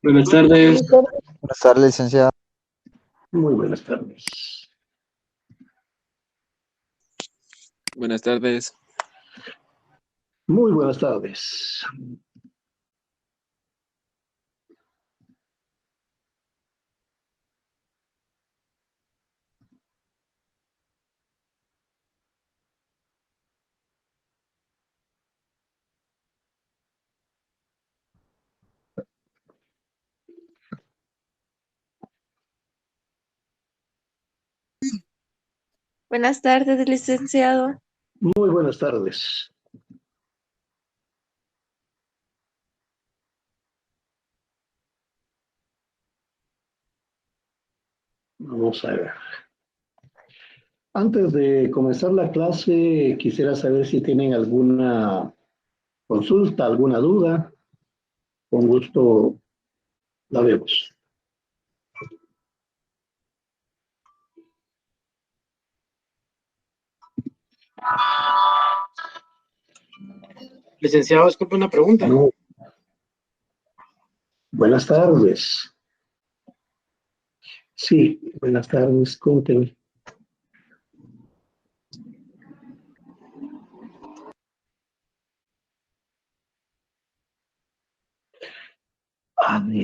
Buenas tardes. Buenas tardes, licenciado. Muy buenas tardes. Buenas tardes. Muy buenas tardes. Buenas tardes, licenciado. Muy buenas tardes. Vamos a ver. Antes de comenzar la clase, quisiera saber si tienen alguna consulta, alguna duda. Con gusto la vemos. Licenciado, disculpe una pregunta. No. Buenas tardes. Sí, buenas tardes. Cuénteme.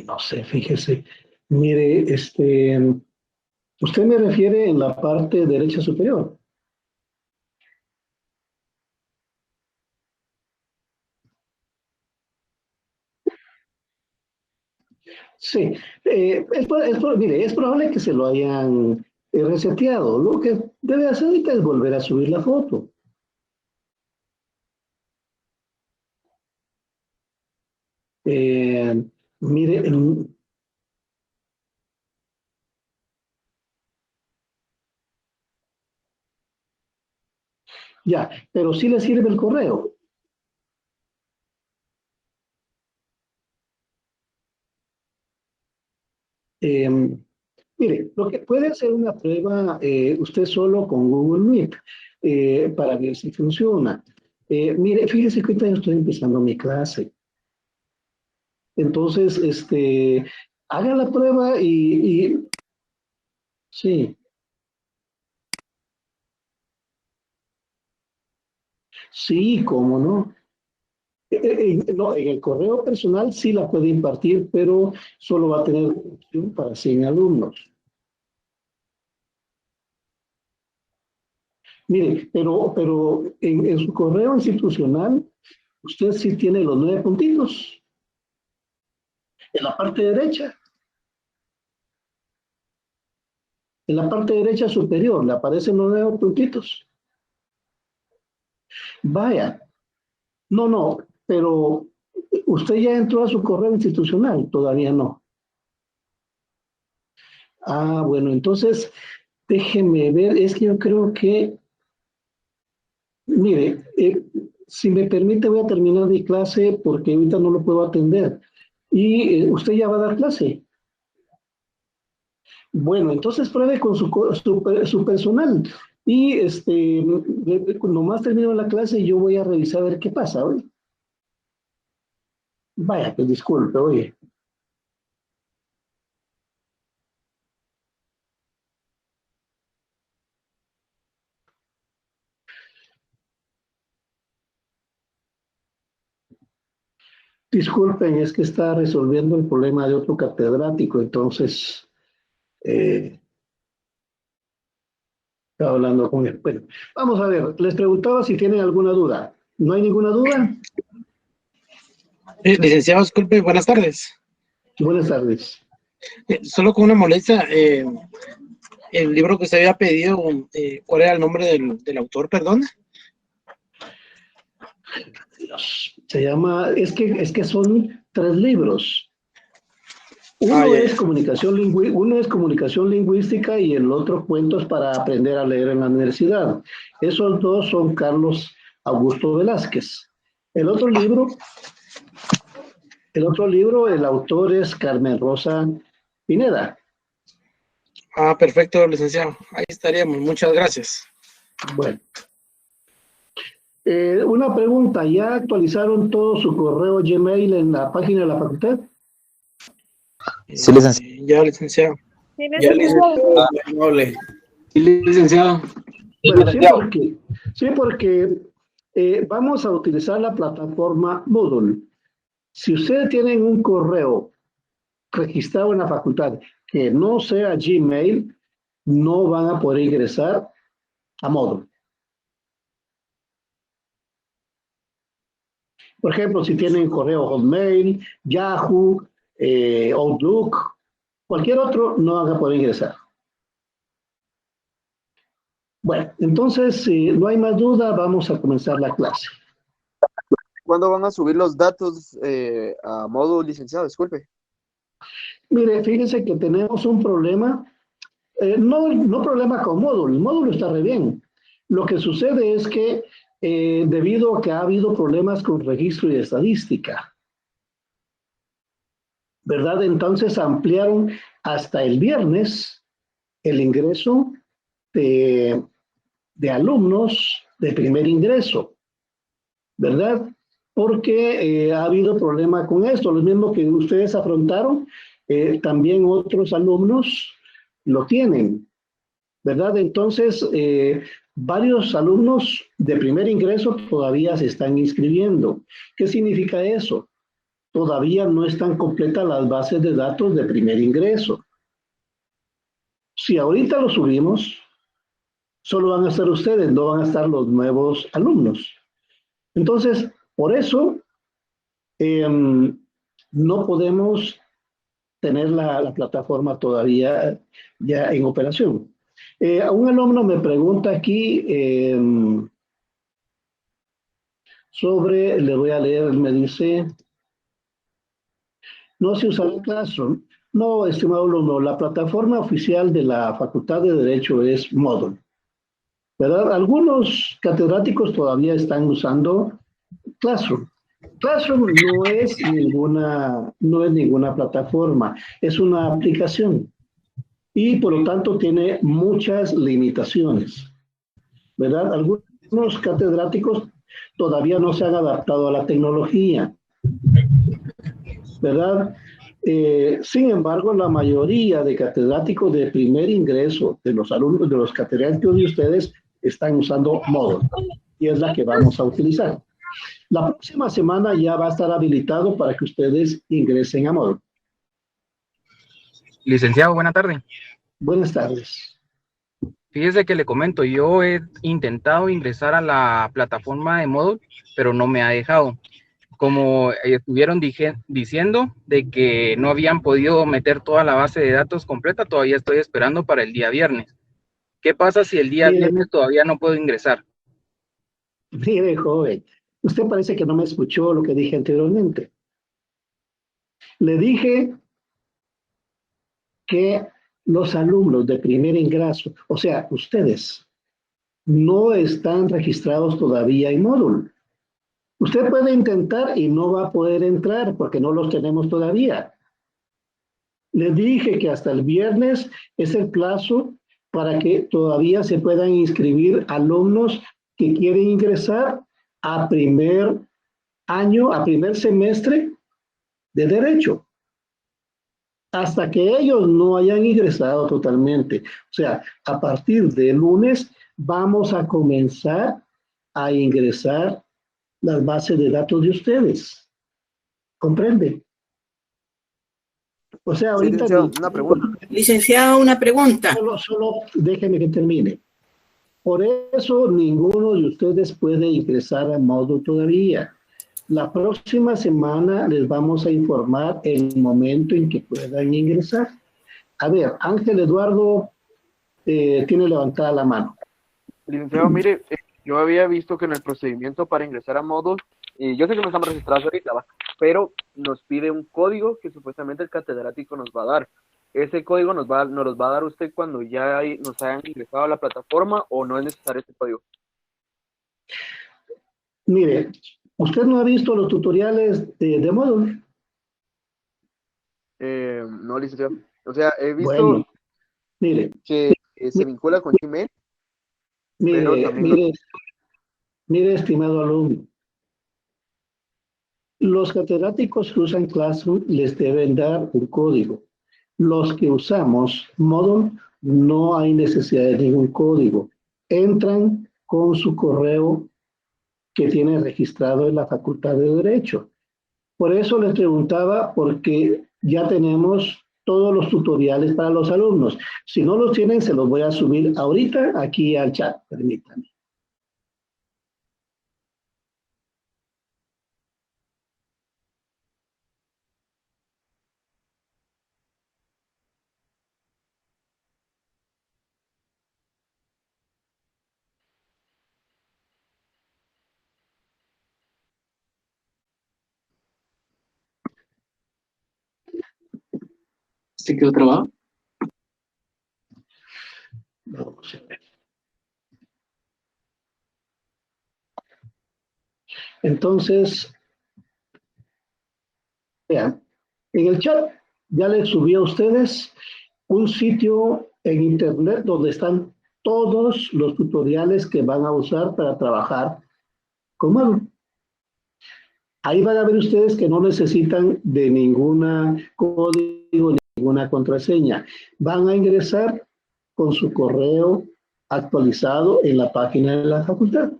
No sé, fíjese. Mire, usted me refiere en la parte derecha superior. Sí, mire, es probable que se lo hayan reseteado. Lo que debe hacer ahorita es volver a subir la foto. Mire, ya, pero sí le sirve el correo. Mire, lo que puede hacer una prueba usted solo con Google Meet para ver si funciona. Mire, fíjese que ahorita yo estoy empezando mi clase. Entonces, haga la prueba y sí, sí, cómo no. No, en el correo personal sí la puede impartir, pero solo va a tener opción para 100 alumnos. Mire, pero en su correo institucional, usted sí tiene los 9 puntitos. En la parte derecha. En la parte derecha superior le aparecen los 9 puntitos. Vaya. No, pero usted ya entró a su correo institucional, todavía no. Ah, bueno, entonces déjeme ver, es que yo creo que, mire, si me permite voy a terminar mi clase porque ahorita no lo puedo atender. Y usted ya va a dar clase. Bueno, entonces pruebe con su personal. Y nomás termino la clase y yo voy a revisar a ver qué pasa, ¿oye? Vaya, pues disculpe, oye. Disculpen, es que está resolviendo el problema de otro catedrático, entonces estaba hablando con él. Bueno, vamos a ver, les preguntaba si tienen alguna duda. ¿No hay ninguna duda? Licenciado, disculpe, buenas tardes. Buenas tardes. Solo con una molestia, el libro que usted había pedido, ¿cuál era el nombre del autor, perdón? Dios, se llama, es que son 3 libros. Uno es comunicación lingüística y el otro cuentos para aprender a leer en la universidad. Esos 2 son Carlos Augusto Velázquez. El otro libro, el autor es Carmen Rosa Pineda. Ah, perfecto, licenciado. Ahí estaríamos. Muchas gracias. Bueno. Una pregunta, ¿ya actualizaron todo su correo Gmail en la página de la facultad? Sí, licenciado. Ya, licenciado. Sí, Ya, licenciado. licenciado. Amable. Sí, licenciado. Bueno, sí, porque vamos a utilizar la plataforma Moodle. Si ustedes tienen un correo registrado en la facultad que no sea Gmail, no van a poder ingresar a Moodle. Por ejemplo, si tienen correo Hotmail, Yahoo, Outlook, cualquier otro, no van a poder ingresar. Bueno, entonces, si no hay más duda, vamos a comenzar la clase. ¿Cuándo van a subir los datos a modo licenciado? Disculpe. Mire, fíjense que tenemos un problema, no problema con módulo, el módulo está re bien. Lo que sucede es que debido a que ha habido problemas con registro y estadística, ¿verdad? Entonces ampliaron hasta el viernes el ingreso de alumnos de primer ingreso, ¿verdad? Porque ha habido problema con esto, lo mismo que ustedes afrontaron, también otros alumnos lo tienen, ¿verdad? Entonces, varios alumnos de primer ingreso todavía se están inscribiendo. ¿Qué significa eso? Todavía no están completas las bases de datos de primer ingreso. Si ahorita lo subimos, solo van a estar ustedes, no van a estar los nuevos alumnos. Entonces, por eso, no podemos tener la plataforma todavía ya en operación. Un alumno me pregunta aquí sobre, le voy a leer, me dice, no se usará Classroom. No, estimado alumno, la plataforma oficial de la Facultad de Derecho es Moodle, ¿verdad? Algunos catedráticos todavía están usando Classroom. Classroom no es ninguna plataforma, es una aplicación y por lo tanto tiene muchas limitaciones, ¿verdad? Algunos catedráticos todavía no se han adaptado a la tecnología, ¿verdad? Sin embargo, la mayoría de catedráticos de primer ingreso, de los alumnos, de los catedráticos de ustedes, están usando Moodle y es la que vamos a utilizar. La próxima semana ya va a estar habilitado para que ustedes ingresen a Moodle. Licenciado, buena tarde. Buenas tardes. Fíjese que le comento, yo he intentado ingresar a la plataforma de Moodle, pero no me ha dejado. Como estuvieron diciendo de que no habían podido meter toda la base de datos completa, todavía estoy esperando para el día viernes. ¿Qué pasa si el día viernes todavía no puedo ingresar? Mire, joven, usted parece que no me escuchó lo que dije anteriormente. Le dije que los alumnos de primer ingreso, o sea, ustedes, no están registrados todavía en Moodle. Usted puede intentar y no va a poder entrar porque no los tenemos todavía. Les dije que hasta el viernes es el plazo para que todavía se puedan inscribir alumnos que quieren ingresar a primer año, a primer semestre de Derecho. Hasta que ellos no hayan ingresado totalmente. O sea, a partir del lunes vamos a comenzar a ingresar las bases de datos de ustedes. ¿Comprende? O sea, ahorita... Sí, licenciado, una pregunta. Licenciado, una pregunta. Solo déjeme que termine. Por eso ninguno de ustedes puede ingresar a Moodle todavía. La próxima semana les vamos a informar el momento en que puedan ingresar. A ver, Ángel Eduardo tiene levantada la mano. Licenciado, mire, yo había visto que en el procedimiento para ingresar a Moodle, y yo sé que no estamos registrados ahorita, ¿va? Pero nos pide un código que supuestamente el catedrático nos va a dar. ¿Ese código nos los va a dar usted cuando ya nos hayan ingresado a la plataforma o no es necesario ese código? Mire, ¿usted no ha visto los tutoriales de Moodle? No, licenciado. O sea, he visto Bueno, mire, que se vincula con Gmail, pero también mire, estimado alumno. Los catedráticos que usan Classroom les deben dar un código. Los que usamos Moodle no hay necesidad de ningún código. Entran con su correo que tiene registrado en la Facultad de Derecho. Por eso les preguntaba, porque ya tenemos todos los tutoriales para los alumnos. Si no los tienen, se los voy a subir ahorita aquí al chat. Permítanme. ¿Se quedó trabado? Vamos a ver. Entonces, vean, en el chat ya les subí a ustedes un sitio en internet donde están todos los tutoriales que van a usar para trabajar con Moodle. Ahí van a ver ustedes que no necesitan de ningún código, ninguna contraseña. Van a ingresar con su correo actualizado en la página de la facultad.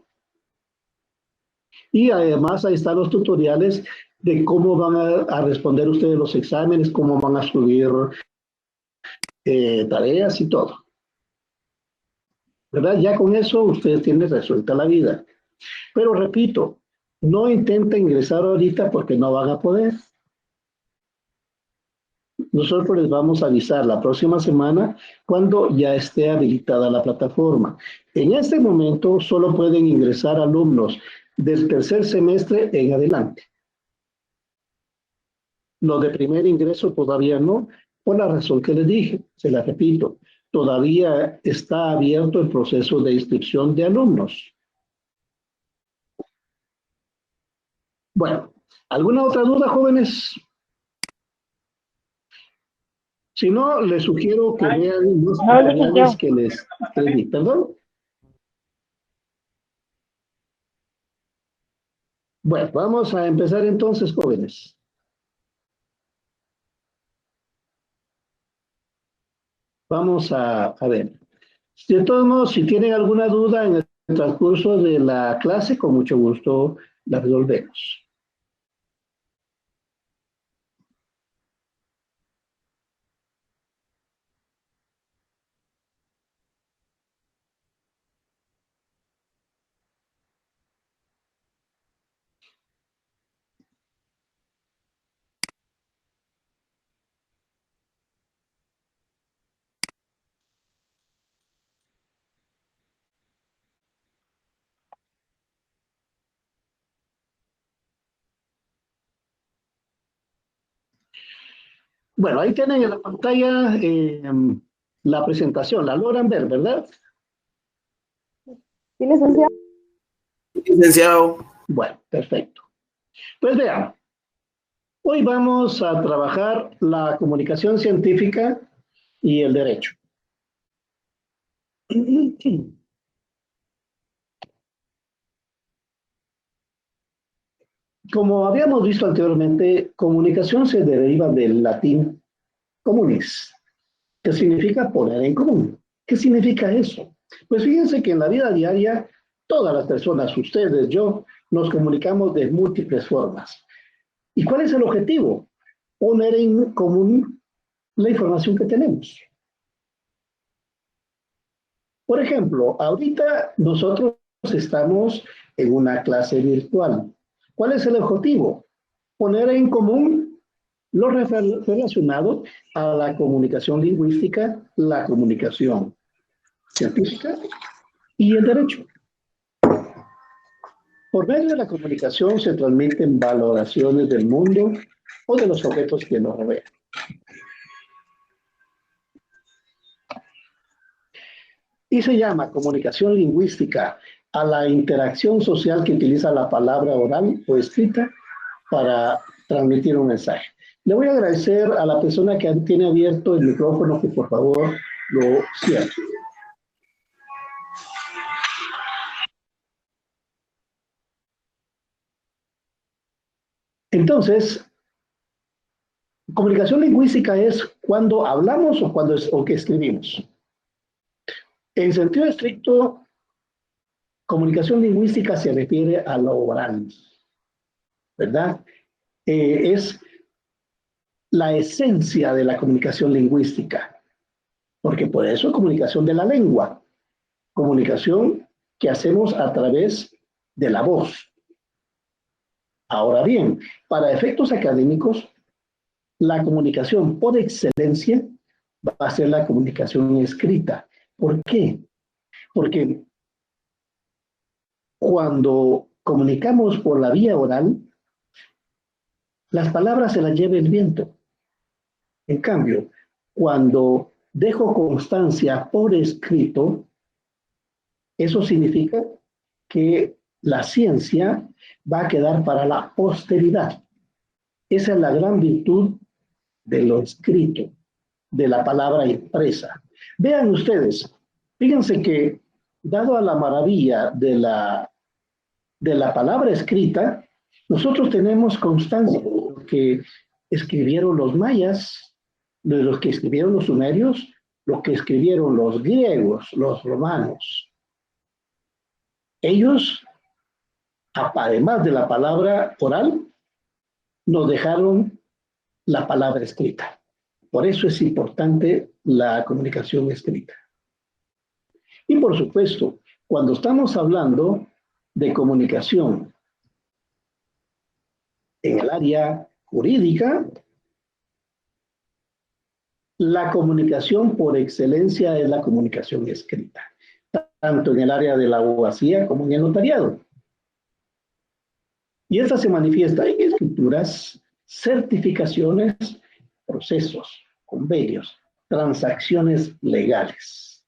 Y además ahí están los tutoriales de cómo van a responder ustedes los exámenes, cómo van a subir tareas y todo. ¿Verdad? Ya con eso ustedes tienen resuelta la vida. Pero repito, no intenten ingresar ahorita porque no van a poder. Nosotros les vamos a avisar la próxima semana cuando ya esté habilitada la plataforma. En este momento solo pueden ingresar alumnos del tercer semestre en adelante. Los de primer ingreso todavía no, por la razón que les dije, se la repito, todavía está abierto el proceso de inscripción de alumnos. Bueno, ¿alguna otra duda, jóvenes? Si no, les sugiero que vean los tutoriales que les di. ¿Perdón? Bueno, vamos a empezar entonces, jóvenes. Vamos a ver. De todos modos, si tienen alguna duda en el transcurso de la clase, con mucho gusto la resolvemos. Bueno, ahí tienen en la pantalla la presentación. La logran ver, ¿verdad? Sí, licenciado. Licenciado. Bueno, perfecto. Pues vean, hoy vamos a trabajar la comunicación científica y el derecho. Como habíamos visto anteriormente, comunicación se deriva del latín communis, que significa poner en común. ¿Qué significa eso? Pues fíjense que en la vida diaria, todas las personas, ustedes, yo, nos comunicamos de múltiples formas. ¿Y cuál es el objetivo? Poner en común la información que tenemos. Por ejemplo, ahorita nosotros estamos en una clase virtual. ¿Cuál es el objetivo? Poner en común lo relacionado a la comunicación lingüística, la comunicación científica y el derecho. Por medio de la comunicación se transmiten valoraciones del mundo o de los objetos que nos rodean. Y se llama comunicación lingüística a la interacción social que utiliza la palabra oral o escrita para transmitir un mensaje. Le voy a agradecer a la persona que tiene abierto el micrófono que por favor lo cierre. Entonces, comunicación lingüística es cuando hablamos o que escribimos. En sentido estricto, comunicación lingüística se refiere a lo oral, ¿verdad? Es la esencia de la comunicación lingüística, porque por eso comunicación de la lengua, comunicación que hacemos a través de la voz. Ahora bien, para efectos académicos, la comunicación por excelencia va a ser la comunicación escrita. ¿Por qué? Porque cuando comunicamos por la vía oral, las palabras se las lleva el viento. En cambio, cuando dejo constancia por escrito, eso significa que la ciencia va a quedar para la posteridad. Esa es la gran virtud de lo escrito, de la palabra impresa. Vean ustedes, fíjense que dado a la maravilla de la palabra escrita, nosotros tenemos constancia de lo que escribieron los mayas, de los que escribieron los sumerios, lo que escribieron los griegos, los romanos. Ellos, además de la palabra oral, nos dejaron la palabra escrita. Por eso es importante la comunicación escrita. Y por supuesto, cuando estamos hablando de comunicación en el área jurídica, la comunicación por excelencia es la comunicación escrita, tanto en el área de la abogacía como en el notariado. Y esta se manifiesta en escrituras, certificaciones, procesos, convenios, transacciones legales.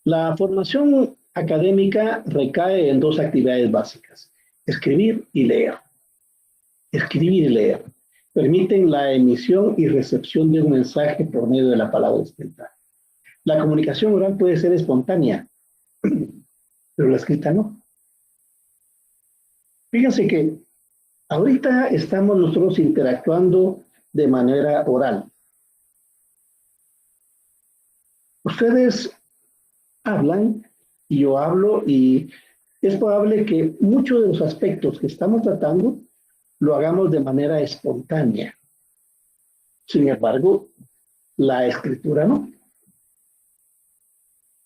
La formación académica recae en dos actividades básicas: escribir y leer. Escribir y leer permiten la emisión y recepción de un mensaje por medio de la palabra escrita. La comunicación oral puede ser espontánea, pero la escrita no. Fíjense que ahorita estamos nosotros interactuando de manera oral. Ustedes hablan y yo hablo, y es probable que muchos de los aspectos que estamos tratando lo hagamos de manera espontánea. Sin embargo, la escritura no.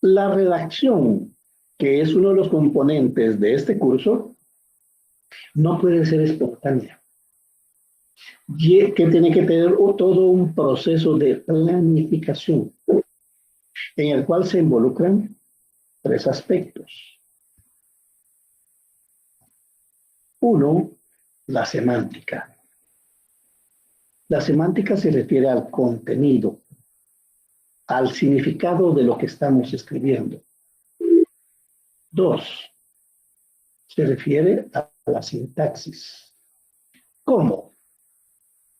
La redacción, que es uno de los componentes de este curso, no puede ser espontánea. Que tiene que tener todo un proceso de planificación, en el cual se involucran tres aspectos. Uno, la semántica. La semántica se refiere al contenido, al significado de lo que estamos escribiendo. Dos, se refiere a la sintaxis. ¿Cómo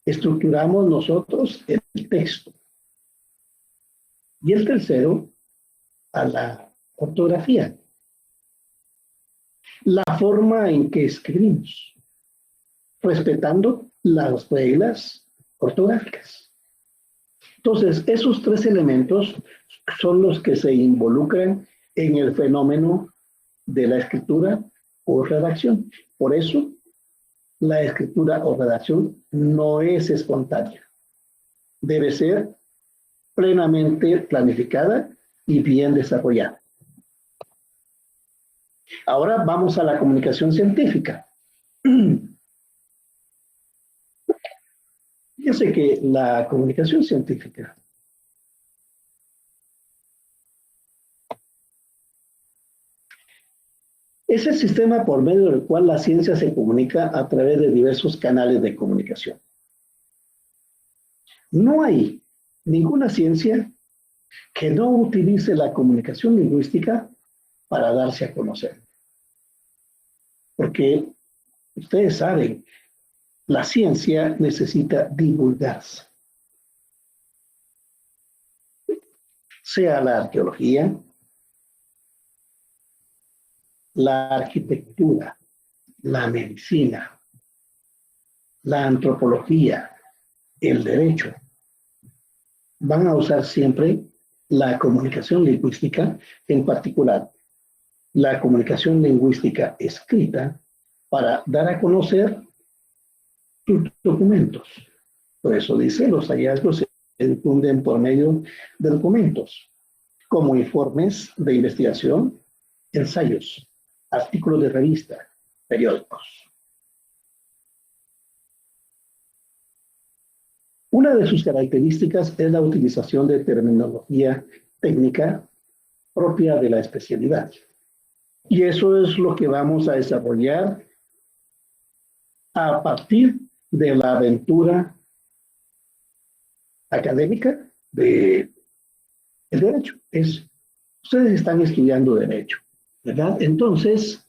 estructuramos nosotros el texto? Y el tercero, a la ortografía. La forma en que escribimos, respetando las reglas ortográficas. Entonces, esos tres elementos son los que se involucran en el fenómeno de la escritura o redacción. Por eso, la escritura o redacción no es espontánea. Debe ser plenamente planificada y bien desarrollada. Ahora vamos a la comunicación científica. Fíjense que la comunicación científica es el sistema por medio del cual la ciencia se comunica a través de diversos canales de comunicación. No hay ninguna ciencia que no utilice la comunicación lingüística para darse a conocer. Porque ustedes saben, la ciencia necesita divulgarse. sea la arqueología, la arquitectura, la medicina, la antropología, el derecho, van a usar siempre la comunicación lingüística, en particular la comunicación lingüística escrita, para dar a conocer sus documentos. Por eso dice, los hallazgos se difunden por medio de documentos, como informes de investigación, ensayos, artículos de revista, periódicos. Una de sus características es la utilización de terminología técnica propia de la especialidad. Y eso es lo que vamos a desarrollar a partir de la aventura académica del derecho. Ustedes están estudiando derecho, ¿verdad? Entonces,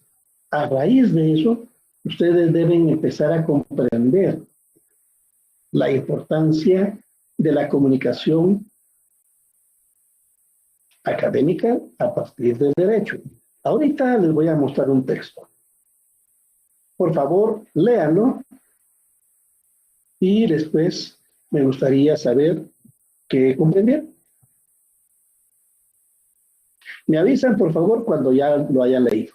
a raíz de eso, ustedes deben empezar a comprender la importancia de la comunicación académica a partir del derecho. Ahorita les voy a mostrar un texto. Por favor, léanlo y después me gustaría saber qué comprendieron. Me avisan, por favor, cuando ya lo hayan leído.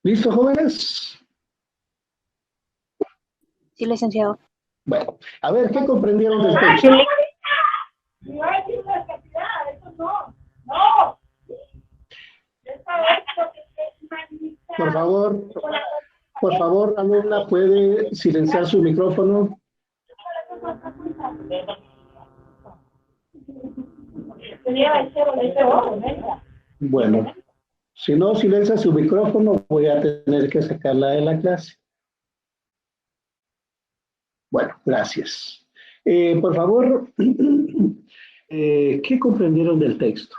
¿Listo, jóvenes? Sí, licenciado. Bueno, a ver, ¿qué comprendieron del texto? Por favor, alumna, ¿puede silenciar su micrófono? Bueno, si no silencia su micrófono, voy a tener que sacarla de la clase. Bueno, gracias. Por favor, ¿qué comprendieron del texto?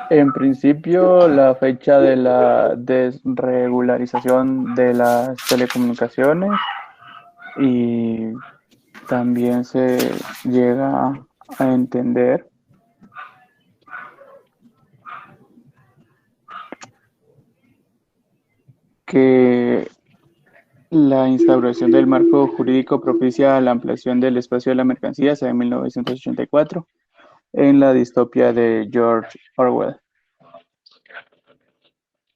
En principio, la fecha de la desregularización de las telecomunicaciones y también se llega a entender que la instauración del marco jurídico propicia la ampliación del espacio de la mercancía en 1984 en la distopia de George Orwell.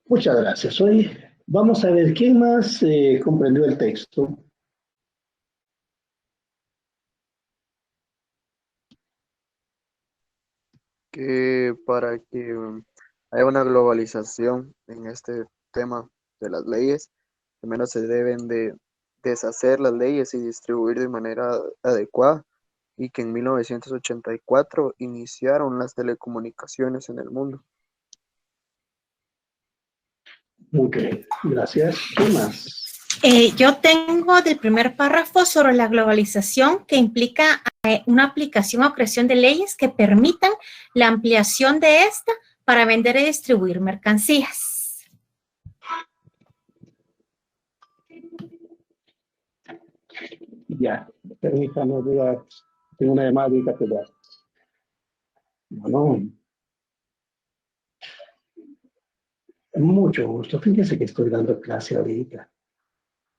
Muchas gracias. Hoy vamos a ver quién más comprendió el texto. Que para que haya una globalización en este tema de las leyes, primero se deben de deshacer las leyes y distribuir de manera adecuada, y que en 1984 iniciaron las telecomunicaciones en el mundo. Muy bien, gracias. ¿Qué más? Yo tengo del primer párrafo sobre la globalización que implica una aplicación o creación de leyes que permitan la ampliación de esta para vender y distribuir mercancías. Ya, permítame, tengo una llamada de catedral. Bueno, mucho gusto. Fíjese que estoy dando clase ahorita.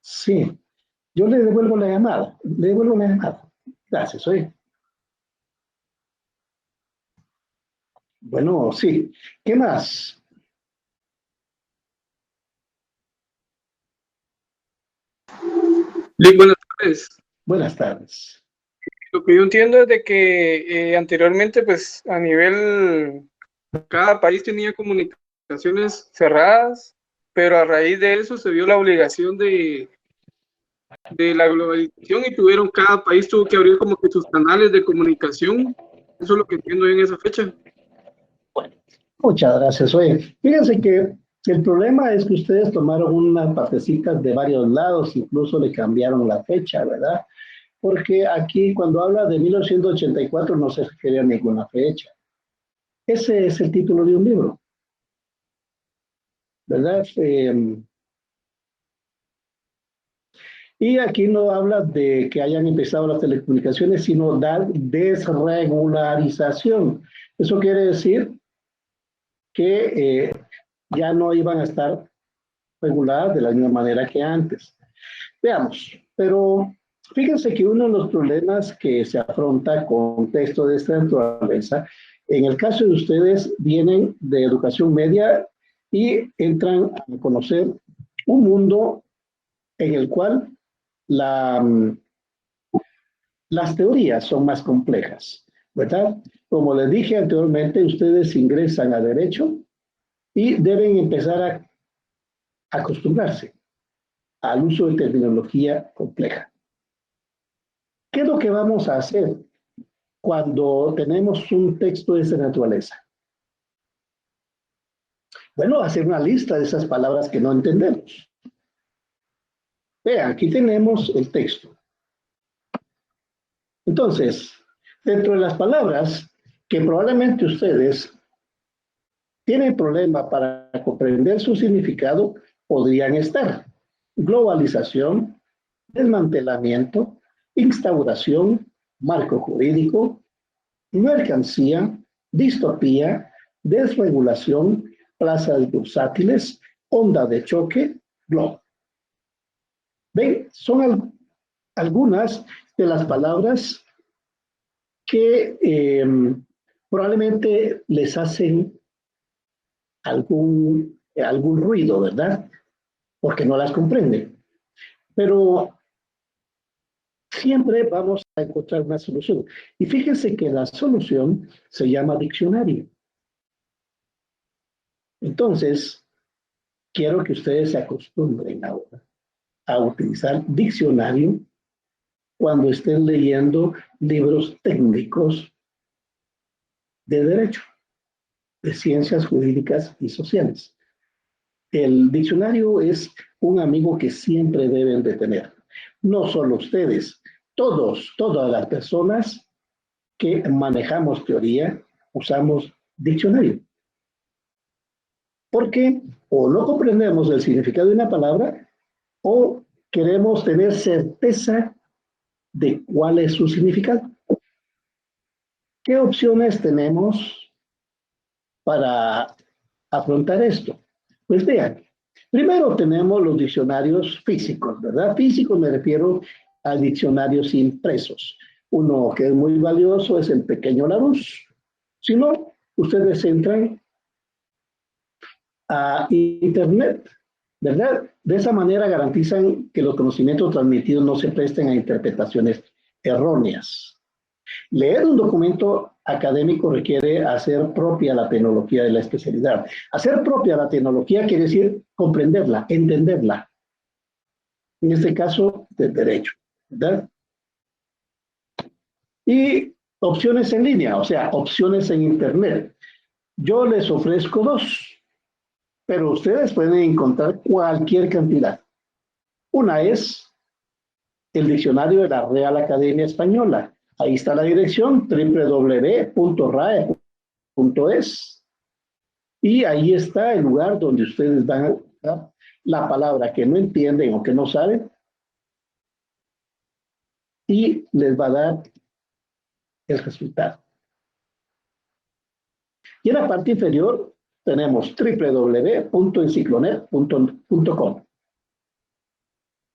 Sí, yo le devuelvo la llamada. Le devuelvo la llamada. Gracias, oye. Bueno, sí. ¿Qué más? Lick, buenas tardes. Buenas tardes. Lo que yo entiendo es de que anteriormente, pues a nivel, cada país tenía comunicaciones cerradas, pero a raíz de eso se vio la obligación de la globalización y cada país tuvo que abrir como que sus canales de comunicación. Eso es lo que entiendo en esa fecha. Bueno, muchas gracias. Oye, fíjense que el problema es que ustedes tomaron unas partecitas de varios lados, incluso le cambiaron la fecha, ¿verdad? Porque aquí cuando habla de 1984 no se refiere a ninguna fecha. Ese es el título de un libro, ¿verdad? Y aquí no habla de que hayan empezado las telecomunicaciones, sino dar desregularización. Eso quiere decir que ya no iban a estar reguladas de la misma manera que antes. Veamos, pero fíjense que uno de los problemas que se afronta con textos de esta naturaleza, en el caso de ustedes, vienen de educación media y entran a conocer un mundo en el cual las teorías son más complejas, ¿verdad? Como les dije anteriormente, ustedes ingresan a Derecho y deben empezar a acostumbrarse al uso de terminología compleja. ¿Qué es lo que vamos a hacer cuando tenemos un texto de esa naturaleza? Bueno, hacer una lista de esas palabras que no entendemos. Vean, aquí tenemos el texto. Entonces, dentro de las palabras que probablemente ustedes tienen problema para comprender su significado, podrían estar globalización, desmantelamiento, instauración, marco jurídico, mercancía, distopía, desregulación, plaza de bursátiles, onda de choque, globo. ¿Ven? Son algunas de las palabras que probablemente les hacen algún ruido, ¿verdad? Porque no las comprenden. Pero siempre vamos a encontrar una solución. Y fíjense que la solución se llama diccionario. Entonces, quiero que ustedes se acostumbren ahora a utilizar diccionario cuando estén leyendo libros técnicos de derecho, de ciencias jurídicas y sociales. El diccionario es un amigo que siempre deben de tener. No solo ustedes, todas las personas que manejamos teoría, usamos diccionario. Porque o no comprendemos el significado de una palabra o queremos tener certeza de cuál es su significado. ¿Qué opciones tenemos para afrontar esto? Pues vean, primero tenemos los diccionarios físicos, ¿verdad? Físicos me refiero a diccionarios impresos. Uno que es muy valioso es el pequeño Larousse. Si no, ustedes entran a Internet, ¿verdad? De esa manera garantizan que los conocimientos transmitidos no se presten a interpretaciones erróneas. Leer un documento académico requiere hacer propia la tecnología de la especialidad. Hacer propia la tecnología quiere decir comprenderla, entenderla. En este caso, del derecho, ¿verdad? Y opciones en línea, o sea, opciones en Internet. Yo les ofrezco dos. pero ustedes pueden encontrar cualquier cantidad. Una es el diccionario de la Real Academia Española. Ahí está la dirección, www.rae.es. Y ahí está el lugar donde ustedes van a buscar la palabra que no entienden o que no saben. Y les va a dar el resultado. Y en la parte inferior tenemos www.enciclonet.com.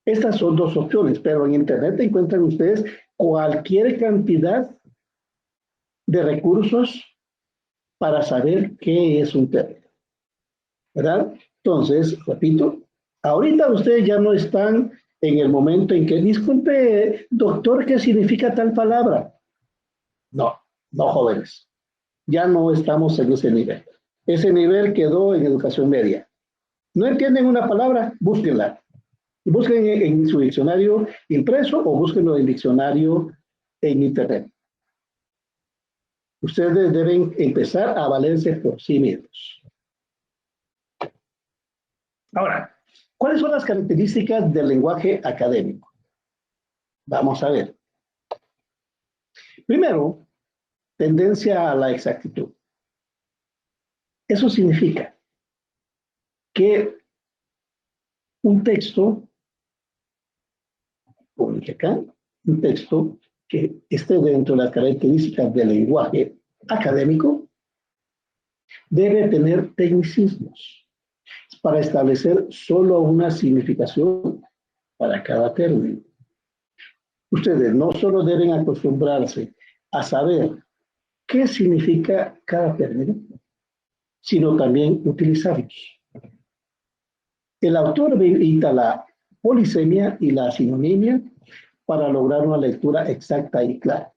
Estas son dos opciones, pero en Internet encuentran ustedes cualquier cantidad de recursos para saber qué es un término, ¿verdad? Entonces, repito, ahorita ustedes ya no están en el momento en que, disculpe, doctor, ¿qué significa tal palabra? No, no, jóvenes. Ya no estamos en ese nivel. Ese nivel quedó en educación media. ¿No entienden una palabra? Búsquenla. Y busquen en su diccionario impreso o búsquenlo en diccionario en Internet. Ustedes deben empezar a valerse por sí mismos. Ahora, ¿cuáles son las características del lenguaje académico? Vamos a ver. Primero, tendencia a la exactitud. Eso significa que un texto, como dije acá, un texto que esté dentro de las características del lenguaje académico, debe tener tecnicismos para establecer solo una significación para cada término. Ustedes no solo deben acostumbrarse a saber qué significa cada término, sino también utilizarlos. El autor evita la polisemia y la sinonimia para lograr una lectura exacta y clara.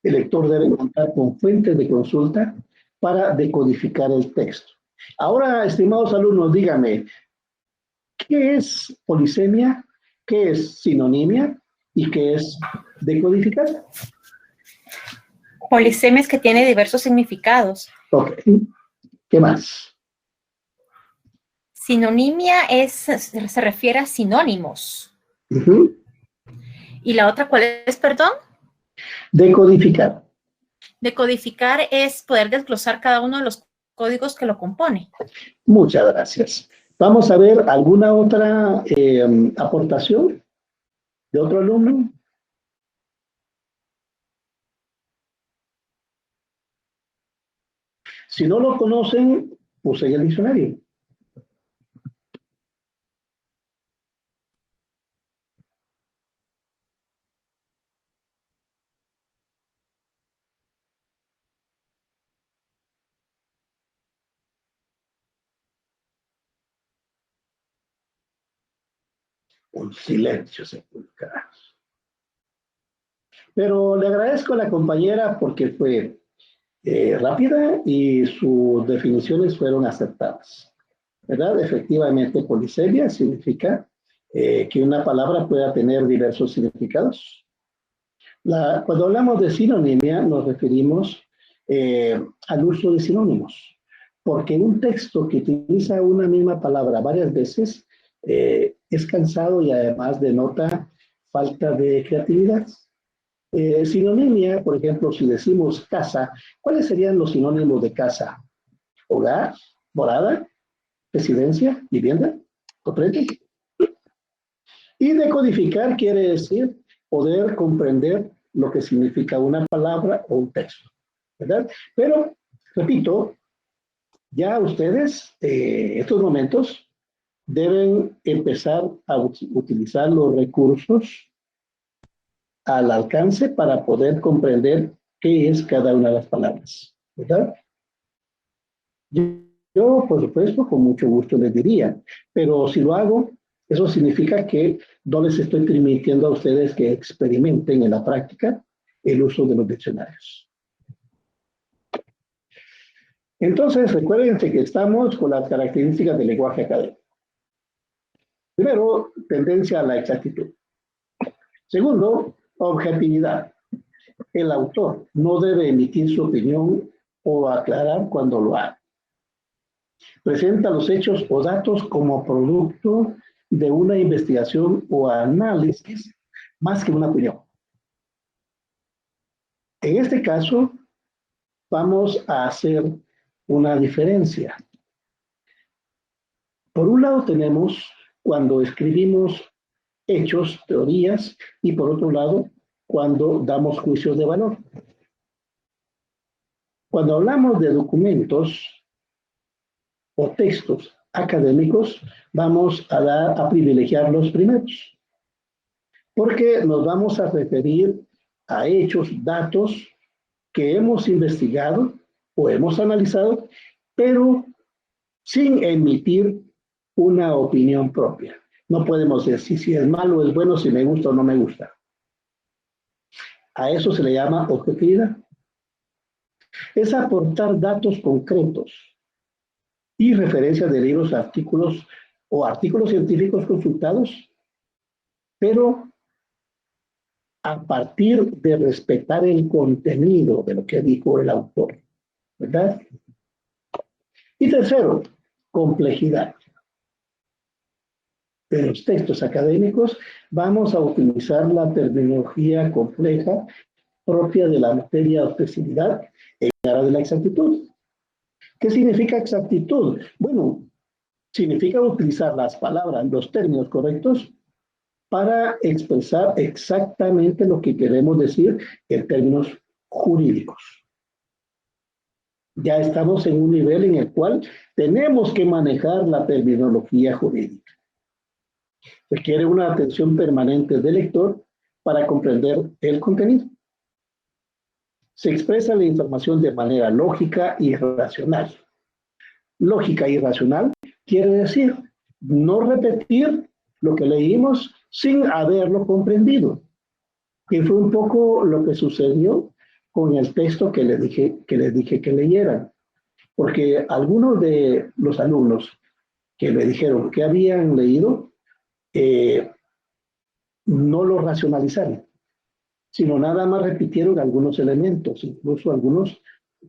El lector debe contar con fuentes de consulta para decodificar el texto. Ahora, estimados alumnos, díganme, ¿qué es polisemia? ¿Qué es sinonimia? ¿Y qué es decodificar? Polisemia es que tiene diversos significados. Ok. ¿Qué más? Sinonimia se refiere a sinónimos. Uh-huh. ¿Y la otra cuál es, perdón? Decodificar. Decodificar es poder desglosar cada uno de los códigos que lo compone. Muchas gracias. Vamos a ver alguna otra aportación de otro alumno. Si no lo conocen, usen el diccionario. Un silencio sepulcral. Pero le agradezco a la compañera porque fue rápida y sus definiciones fueron aceptadas, ¿verdad? Efectivamente, polisemia significa que una palabra pueda tener diversos significados. Cuando hablamos de sinonimia nos referimos al uso de sinónimos, porque un texto que utiliza una misma palabra varias veces es cansado y además denota falta de creatividad. Sinonimia, por ejemplo, si decimos casa, ¿cuáles serían los sinónimos de casa? Hogar, morada, residencia, vivienda, ¿comprenden? Y decodificar quiere decir poder comprender lo que significa una palabra o un texto, ¿verdad? Pero, repito, ya ustedes, en estos momentos, deben empezar a utilizar los recursos al alcance para poder comprender qué es cada una de las palabras, ¿verdad? Yo, por supuesto, con mucho gusto les diría, pero si lo hago, eso significa que no les estoy permitiendo a ustedes que experimenten en la práctica el uso de los diccionarios. Entonces, recuerden que estamos con las características del lenguaje académico. Primero, tendencia a la exactitud. Segundo, objetividad. El autor no debe emitir su opinión o aclarar cuando lo haga. Presenta los hechos o datos como producto de una investigación o análisis más que una opinión. En este caso, vamos a hacer una diferencia. Por un lado tenemos cuando escribimos hechos, teorías, y por otro lado, cuando damos juicios de valor. Cuando hablamos de documentos o textos académicos, vamos a privilegiar los primeros, porque nos vamos a referir a hechos, datos que hemos investigado o hemos analizado, pero sin emitir una opinión propia. No podemos decir si es malo o es bueno, si me gusta o no me gusta. A eso se le llama objetividad. Es aportar datos concretos y referencias de libros, artículos o artículos científicos consultados, pero a partir de respetar el contenido de lo que dijo el autor, ¿verdad? Y tercero, complejidad. En los textos académicos vamos a utilizar la terminología compleja propia de la materia de especialidad en aras de la exactitud. ¿Qué significa exactitud? Bueno, significa utilizar las palabras, los términos correctos para expresar exactamente lo que queremos decir en términos jurídicos. Ya estamos en un nivel en el cual tenemos que manejar la terminología jurídica. Requiere una atención permanente del lector para comprender el contenido. Se expresa la información de manera lógica y racional. Lógica y racional quiere decir no repetir lo que leímos sin haberlo comprendido. Y fue un poco lo que sucedió con el texto que les dije que leyeran. Porque algunos de los alumnos que me dijeron que habían leído, no lo racionalizaron, sino nada más repitieron algunos elementos, incluso algunos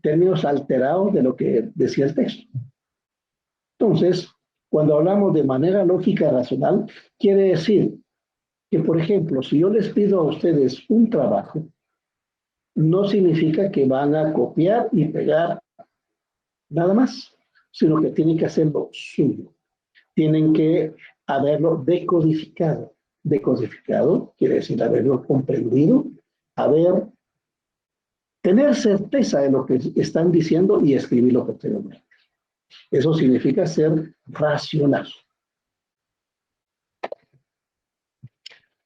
términos alterados de lo que decía el texto. Entonces, cuando hablamos de manera lógica y racional, quiere decir que, por ejemplo, si yo les pido a ustedes un trabajo, no significa que van a copiar y pegar nada más, sino que tienen que hacerlo suyo. Tienen que haberlo decodificado. Decodificado quiere decir haberlo comprendido, tener certeza de lo que están diciendo y escribirlo posteriormente. Eso significa ser racional.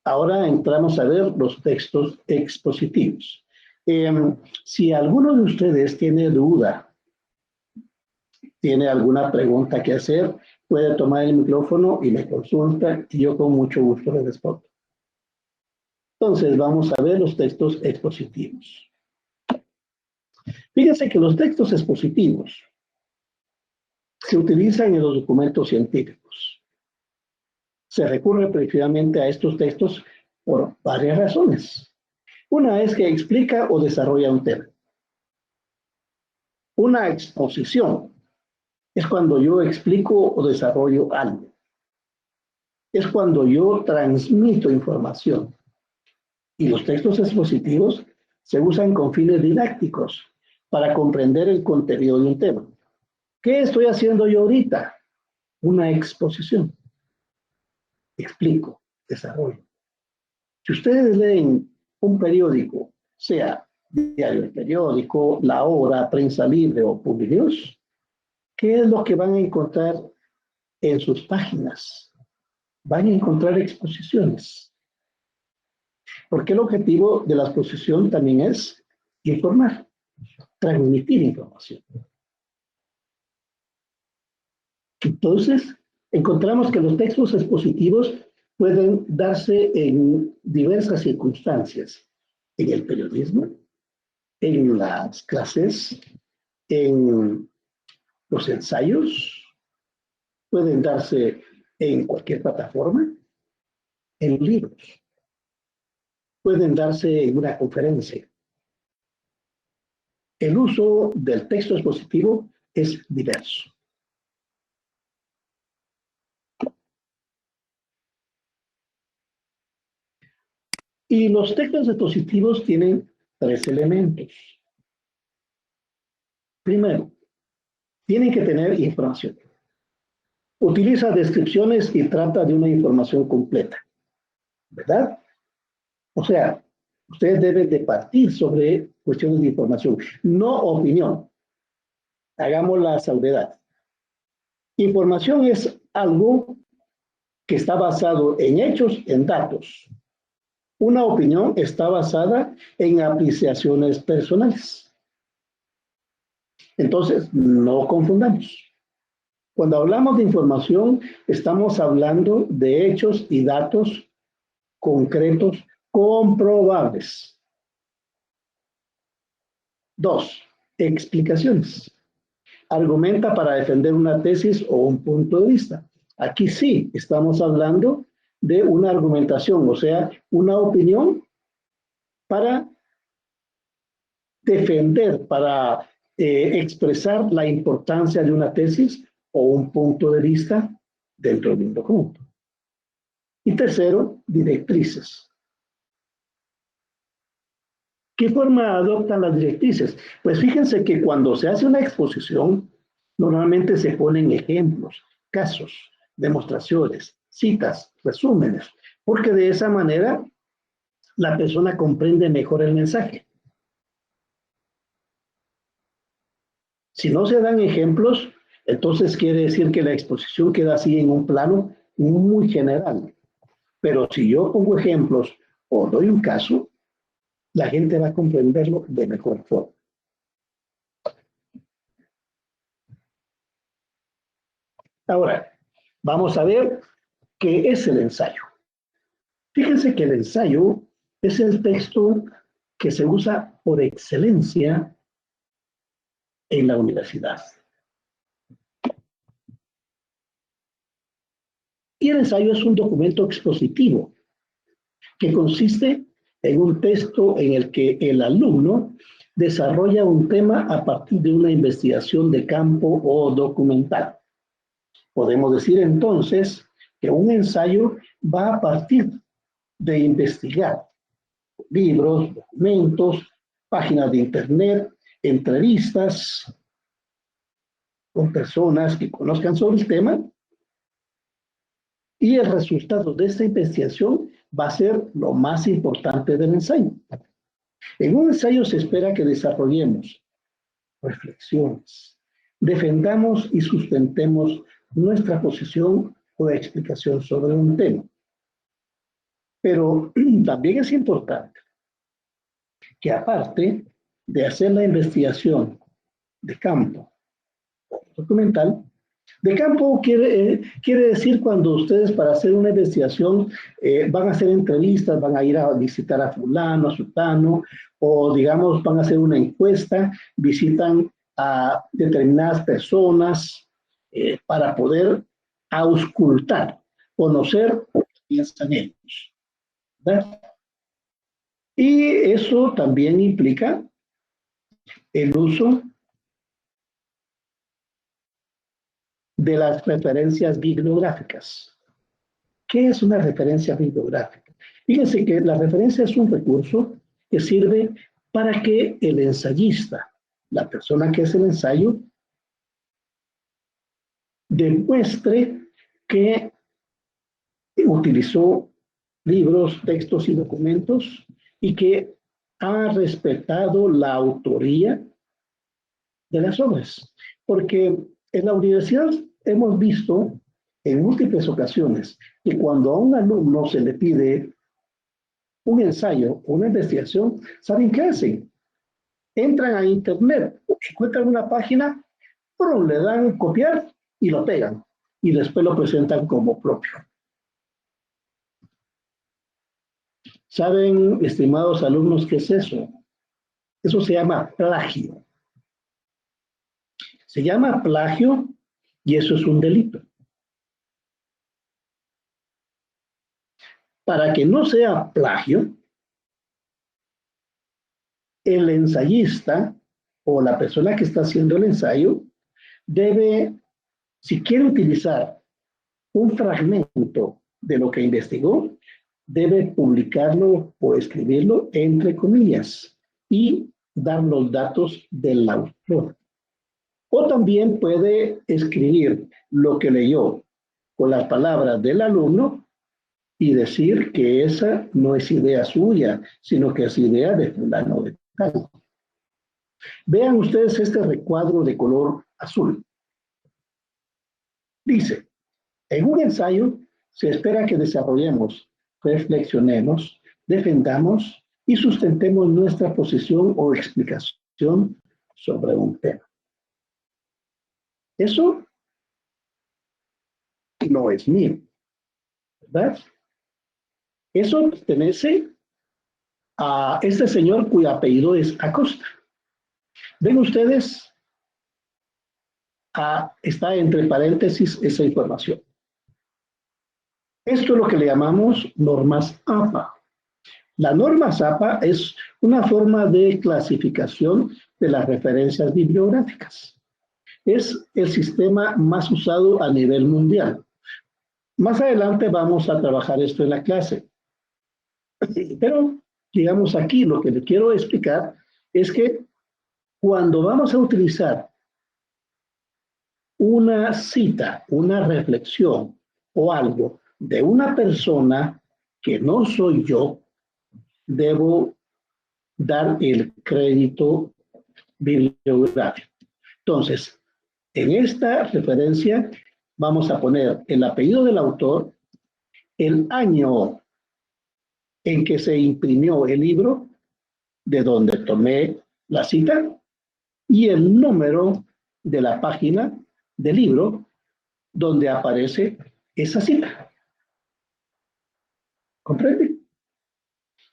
Ahora entramos a ver los textos expositivos. Si alguno de ustedes tiene duda, tiene alguna pregunta que hacer, puede tomar el micrófono y me consulta y yo con mucho gusto le respondo. Entonces vamos a ver los textos expositivos. Fíjense que los textos expositivos se utilizan en los documentos científicos. Se recurre precisamente a estos textos por varias razones. Una es que explica o desarrolla un tema. Una exposición es cuando yo explico o desarrollo algo. Es cuando yo transmito información. Y los textos expositivos se usan con fines didácticos para comprender el contenido de un tema. ¿Qué estoy haciendo yo ahorita? Una exposición. Explico, desarrollo. Si ustedes leen un periódico, sea Diario El Periódico, La Hora, Prensa Libre o Publinews, ¿qué es lo que van a encontrar en sus páginas? Van a encontrar exposiciones. Porque el objetivo de la exposición también es informar, transmitir información. Entonces, encontramos que los textos expositivos pueden darse en diversas circunstancias. En el periodismo, en las clases, en los ensayos, pueden darse en cualquier plataforma, en libros, pueden darse en una conferencia. El uso del texto expositivo es diverso. Y los textos expositivos tienen 3 elementos. Primero, tienen que tener información. Utiliza descripciones y trata de una información completa, ¿verdad? O sea, ustedes deben de partir sobre cuestiones de información, no opinión. Hagamos la salvedad. Información es algo que está basado en hechos, en datos. Una opinión está basada en apreciaciones personales. Entonces, no confundamos. Cuando hablamos de información, estamos hablando de hechos y datos concretos, comprobables. 2. Explicaciones. Argumenta para defender una tesis o un punto de vista. Aquí sí estamos hablando de una argumentación, o sea, una opinión para defender, para expresar la importancia de una tesis o un punto de vista dentro de un documento. Y tercero, directrices. ¿Qué forma adoptan las directrices? Pues fíjense que cuando se hace una exposición, normalmente se ponen ejemplos, casos, demostraciones, citas, resúmenes, porque de esa manera la persona comprende mejor el mensaje. Si no se dan ejemplos, entonces quiere decir que la exposición queda así en un plano muy general. Pero si yo pongo ejemplos o doy un caso, la gente va a comprenderlo de mejor forma. Ahora, vamos a ver qué es el ensayo. Fíjense que el ensayo es el texto que se usa por excelencia en la universidad. Y el ensayo es un documento expositivo que consiste en un texto en el que el alumno desarrolla un tema a partir de una investigación de campo o documental. Podemos decir entonces que un ensayo va a partir de investigar libros, documentos, páginas de internet, entrevistas con personas que conozcan sobre el tema, y el resultado de esta investigación va a ser lo más importante del ensayo. En un ensayo se espera que desarrollemos reflexiones, defendamos y sustentemos nuestra posición o explicación sobre un tema. Pero también es importante que aparte de hacer la investigación de campo o documental, de campo quiere decir cuando ustedes para hacer una investigación van a hacer entrevistas, van a ir a visitar a fulano, a sutano, o digamos van a hacer una encuesta, visitan a determinadas personas para poder auscultar, conocer lo que piensan ellos, ¿verdad? Y eso también implica el uso de las referencias bibliográficas. ¿Qué es una referencia bibliográfica? Fíjense que la referencia es un recurso que sirve para que el ensayista, la persona que hace el ensayo, demuestre que utilizó libros, textos y documentos y que ha respetado la autoría de las obras. Porque en la universidad hemos visto en múltiples ocasiones que cuando a un alumno se le pide un ensayo o una investigación, ¿saben qué hacen? Entran a internet, encuentran una página, pero le dan copiar y lo pegan y después lo presentan como propio. ¿Saben, estimados alumnos, qué es eso? Eso se llama plagio. Se llama plagio y eso es un delito. Para que no sea plagio, el ensayista o la persona que está haciendo el ensayo debe, si quiere utilizar un fragmento de lo que investigó, debe publicarlo o escribirlo entre comillas y dar los datos del autor. O también puede escribir lo que leyó con las palabras del alumno y decir que esa no es idea suya, sino que es idea de fulano de tal. Vean ustedes este recuadro de color azul. Dice, en un ensayo se espera que desarrollemos, reflexionemos, defendamos y sustentemos nuestra posición o explicación sobre un tema. Eso no es mío, ¿verdad? Eso pertenece a este señor cuyo apellido es Acosta. Ven ustedes, está entre paréntesis esa información. Esto es lo que le llamamos normas APA. La norma APA es una forma de clasificación de las referencias bibliográficas. Es el sistema más usado a nivel mundial. Más adelante vamos a trabajar esto en la clase. Pero, digamos aquí, lo que le quiero explicar es que cuando vamos a utilizar una cita, una reflexión o algo de una persona que no soy yo, debo dar el crédito bibliográfico. Entonces, en esta referencia vamos a poner el apellido del autor, el año en que se imprimió el libro, de donde tomé la cita, y el número de la página del libro donde aparece esa cita. ¿Comprende?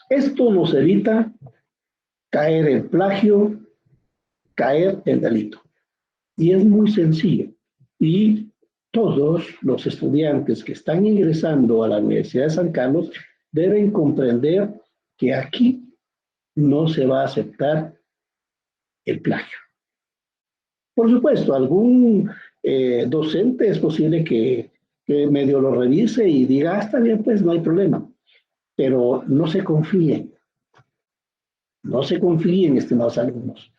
Esto nos evita caer en plagio, caer en delito. Y es muy sencillo. Y todos los estudiantes que están ingresando a la Universidad de San Carlos deben comprender que aquí no se va a aceptar el plagio. Por supuesto, algún docente es posible que medio lo revise y diga, está bien, pues no hay problema. Pero no se confíen. No se confíen, estimados alumnos.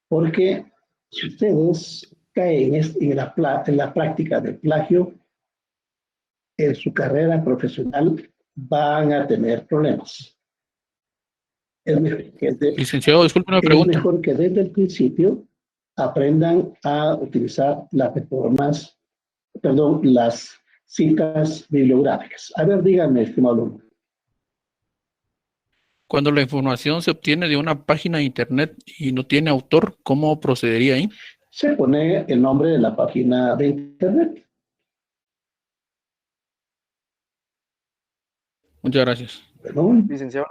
Porque si ustedes caen en la práctica del plagio, en su carrera profesional van a tener problemas. Licenciado, disculpe una pregunta. Es mejor que desde el principio aprendan a utilizar las citas bibliográficas. A ver, díganme, estimado alumno. Cuando la información se obtiene de una página de internet y no tiene autor, ¿cómo procedería ahí? Se pone el nombre de la página de internet. Muchas gracias. Bueno, Licenciado,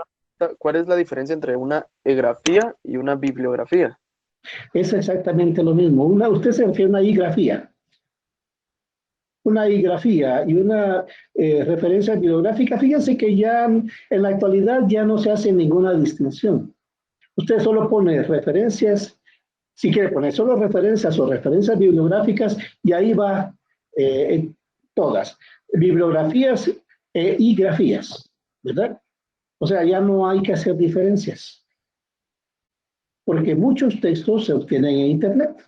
¿cuál es la diferencia entre una egrafía y una bibliografía? Es exactamente lo mismo. Usted se refiere a una igrafía. Una igrafía y una referencia bibliográfica. Fíjense que ya en la actualidad ya no se hace ninguna distinción. Usted solo pone referencias, si quiere poner solo referencias o referencias bibliográficas, y ahí va todas. Bibliografías y grafías, ¿verdad? O sea, ya no hay que hacer diferencias. Porque muchos textos se obtienen en internet.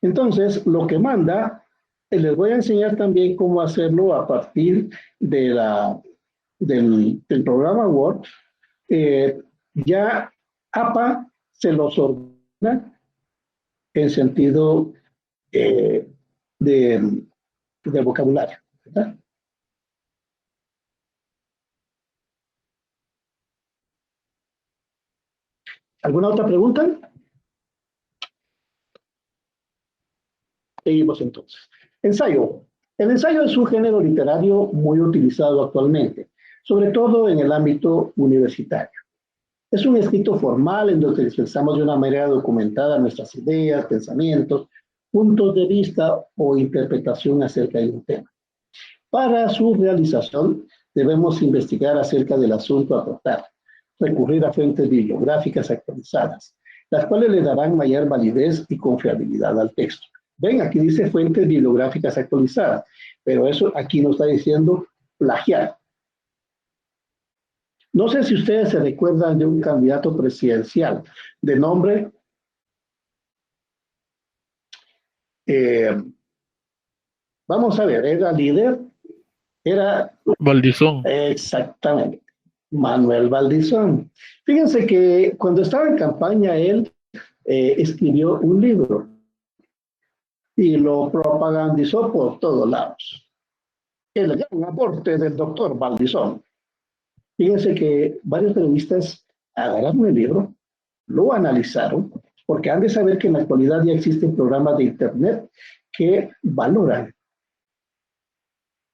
Entonces, lo que manda, les voy a enseñar también cómo hacerlo a partir de del programa Word. Ya APA se los ordena en sentido de vocabulario, ¿verdad? ¿Alguna otra pregunta? Seguimos entonces. Ensayo. El ensayo es un género literario muy utilizado actualmente, sobre todo en el ámbito universitario. Es un escrito formal en donde expresamos de una manera documentada nuestras ideas, pensamientos, puntos de vista o interpretación acerca de un tema. Para su realización, debemos investigar acerca del asunto a tratar, recurrir a fuentes bibliográficas actualizadas, las cuales le darán mayor validez y confiabilidad al texto. Ven, aquí dice fuentes bibliográficas actualizadas, pero eso aquí nos está diciendo plagiar. No sé si ustedes se recuerdan de un candidato presidencial de nombre vamos a ver, era líder, era Valdizón. exactamente Manuel Valdizón. Fíjense que cuando estaba en campaña él escribió un libro y lo propagandizó por todos lados. El gran aporte del doctor Valdizón. Fíjense que varios periodistas agarraron el libro, lo analizaron, porque han de saber que en la actualidad ya existen programas de internet que valoran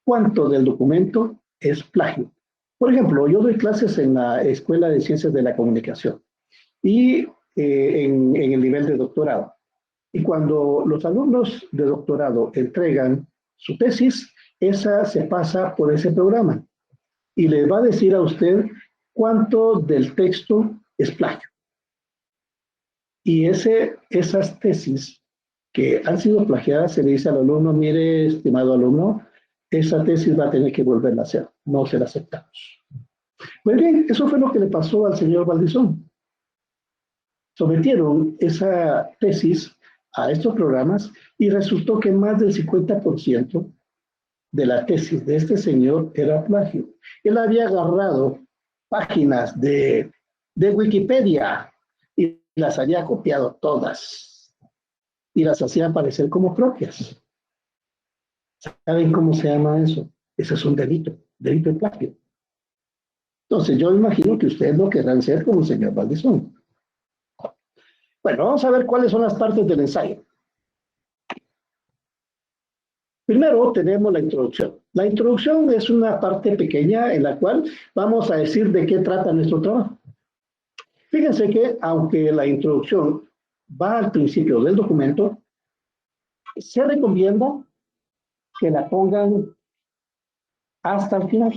cuánto del documento es plagio. Por ejemplo, yo doy clases en la Escuela de Ciencias de la Comunicación y en el nivel de doctorado. Y cuando los alumnos de doctorado entregan su tesis, esa se pasa por ese programa y le va a decir a usted cuánto del texto es plagio. Y esas tesis que han sido plagiadas, se le dice al alumno, mire, estimado alumno, esa tesis va a tener que volverla a hacer, no se la aceptamos. Muy bien, eso fue lo que le pasó al señor Valdizón. Sometieron esa tesis a estos programas y resultó que más del 50% de la tesis de este señor era plagio. Él había agarrado páginas de Wikipedia y las había copiado todas y las hacía aparecer como propias. ¿Saben cómo se llama eso? Eso es un delito de plagio. Entonces yo imagino que ustedes no querrán ser como el señor Valdizón. Bueno, vamos a ver cuáles son las partes del ensayo. Primero tenemos la introducción. La introducción es una parte pequeña en la cual vamos a decir de qué trata nuestro trabajo. Fíjense que aunque la introducción va al principio del documento, se recomienda que la pongan hasta el final.